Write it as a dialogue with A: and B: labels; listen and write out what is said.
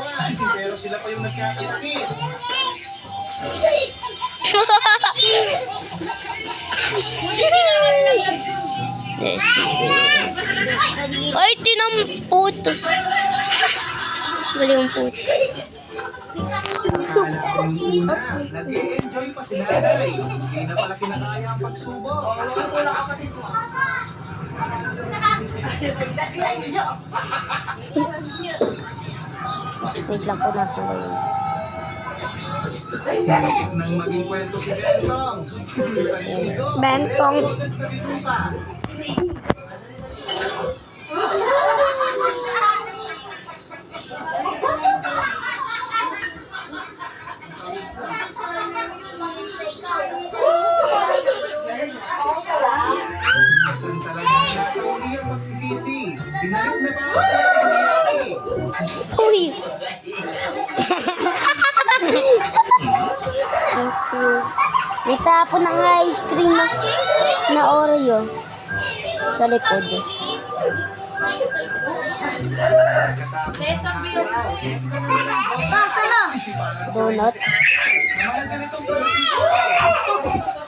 A: naman. Pero sila pa yung nagkakasakit.
B: Ay, tinampot. Mali yung puto.
A: Nag-i-enjoy pa si nanay. Hindi na pala kinakaya ang pagsubok. Wala kapatid mo.
B: Wait lang po, nasa ba yun?
A: Nang maging kwento si Bentong.
B: Bentong.
A: Sa bituka. Minsan talaga nasa uli ang magsisisi. Binalik na ba ang nangyayari?
B: Uy! May tapon ng ice cream na Oreo sa likod. Donut.
A: Sa mga ganitong klaseng